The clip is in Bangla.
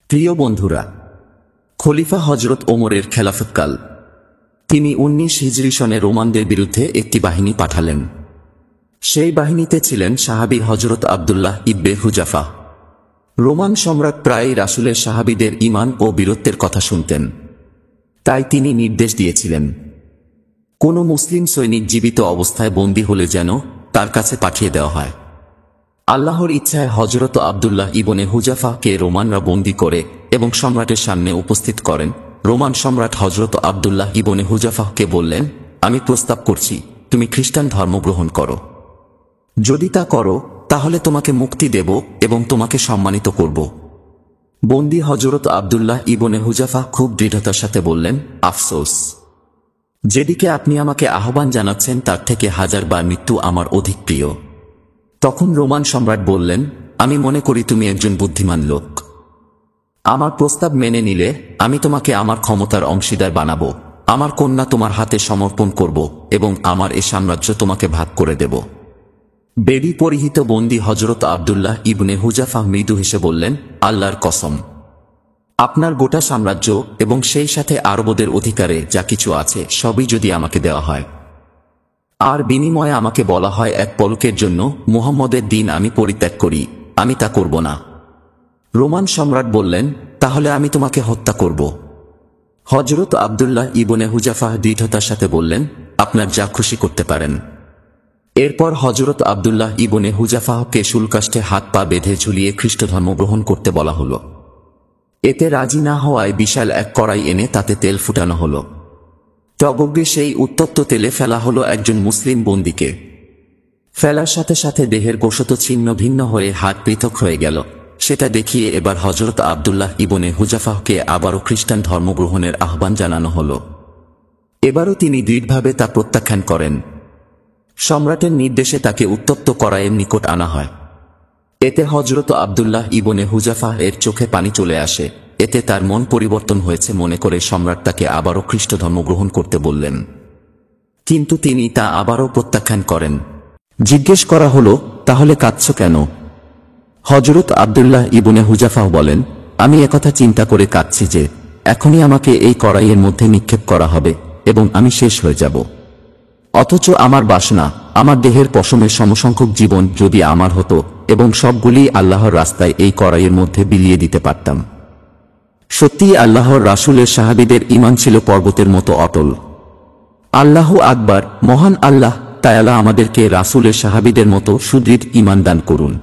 প্রিয় বন্ধুরা, খলিফা হজরত ওমরের খেলাফতকাল। তিনি 19 হিজরি সনে রোমানদের বিরুদ্ধে একটি বাহিনী পাঠালেন। সেই বাহিনীতে ছিলেন সাহাবী হজরত আব্দুল্লাহ ইবনে হুজাফা। রোমান সম্রাট প্রায়ই রাসূলের সাহাবীদের ঈমান ও বীরত্বের কথা শুনতেন। তাই তিনি নির্দেশ দিয়েছিলেন, কোনো মুসলিম সৈনিক জীবিত অবস্থায় বন্দী হলে যেন তার কাছে পাঠিয়ে দেওয়া হয়। আল্লাহর ইচ্ছায় হজরত আব্দুল্লাহ ইবনে হুজাফাকে রোমানরা বন্দী করে এবং সম্রাটের সামনে উপস্থিত করেন। রোমান সম্রাট হজরত আব্দুল্লাহ ইবনে হুজাফাকে বললেন, আমি প্রস্তাব করছি, তুমি খ্রিস্টান ধর্ম গ্রহণ করো। যদি তা করো তাহলে তোমাকে মুক্তি দেব এবং তোমাকে সম্মানিত করব। বন্দী হজরত আব্দুল্লাহ ইবনে হুজাফা খুব দৃঢ়তার সাথে বললেন, আফসোস, যেদিকে আপনি আমাকে আহ্বান জানাচ্ছেন তার থেকে 1000 বার মৃত্যু আমার অধিক প্রিয়। তখন রোমান সম্রাট বললেন, আমি মনে করি তুমি একজন বুদ্ধিমান লোক। আমার প্রস্তাব মেনে নিলে আমি তোমাকে আমার ক্ষমতার অংশীদার বানাবো, আমার কন্যা তোমার হাতে সমর্পণ করব এবং আমার এ সাম্রাজ্য তোমাকে ভাগ করে দেব। বেড়ি পরিহিত বন্দী হজরত আব্দুল্লাহ ইবনে হুজাফা মৃদু হেসে বললেন, আল্লাহর কসম, আপনার গোটা সাম্রাজ্য এবং সেই সাথে আরবদের অধিকারে যা কিছু আছে সবই যদি আমাকে দেওয়া হয়, আর বিনিময়ে আমাকে বলা হয় এক পলকের জন্য মুহাম্মদের দিন আমি পরিত্যাগ করি, আমি তা করব না। রোমান সম্রাট বললেন, তাহলে আমি তোমাকে হত্যা করব। হজরত আব্দুল্লাহ ইবনে হুজাফা দৃঢ়তার সাথে বললেন, আপনার যা খুশি করতে পারেন। এরপর হজরত আব্দুল্লাহ ইবনে হুজাফাকে শুলকাষ্ঠে হাত পা বেঁধে ঝুলিয়ে খ্রিস্ট ধর্ম গ্রহণ করতে বলা হল। এতে রাজি না হওয়ায় বিশাল এক কড়াই এনে তাতে তেল ফুটানো হল। টগবগে সেই উত্তপ্ত তেলে ফেলা হলো একজন মুসলিম বন্দীকে। ফেলার সাথে সাথে দেহের গোশত ছিন্ন ভিন্ন হয়ে হাত পৃথক হয়ে গেল। সেটা দেখিয়ে এবার হজরত আব্দুল্লাহ ইবনে হুজাফাকে আবারও খ্রিস্টান ধর্মগ্রহণের আহ্বান জানানো হল। এবারও তিনি দৃঢ়ভাবে তা প্রত্যাখ্যান করেন। সম্রাটের নির্দেশে তাকে উত্তপ্ত কড়াইয়ের নিকট আনা হয়। এতে হজরত আব্দুল্লাহ ইবনে হুজাফা এর চোখে পানি চলে আসে। এতে তার মন পরিবর্তন হয়েছে মনে করে সম্রাট তাকে আবারও খ্রিস্ট ধর্ম গ্রহণ করতে বললেন, কিন্তু তিনি তা আবারও প্রত্যাখ্যান করেন। জিজ্ঞেস করা হলো, তাহলে কাঁদছ কেন? হজরত আব্দুল্লাহ ইবনে হুজাফা বলেন, আমি একথা চিন্তা করে কাঁদছি যে এখনই আমাকে এই কড়াইয়ের মধ্যে নিক্ষেপ করা হবে এবং আমি শেষ হয়ে যাব। অথচ আমার বাসনা, আমার দেহের পশমের সমসংখ্যক জীবন যদি আমার হতো এবং সবগুলি আল্লাহর রাস্তায় এই কড়াইয়ের মধ্যে বিলিয়ে দিতে পারতাম। সত্যিই আল্লাহর রাসূলের সাহাবীদের ঈমান ছিল পর্বতের মতো অটল। আল্লাহু আকবার, মহান আল্লাহ তাআলা আমাদেরকে রাসূলের সাহাবীদের মতো সুদৃঢ় ঈমান দান করুন।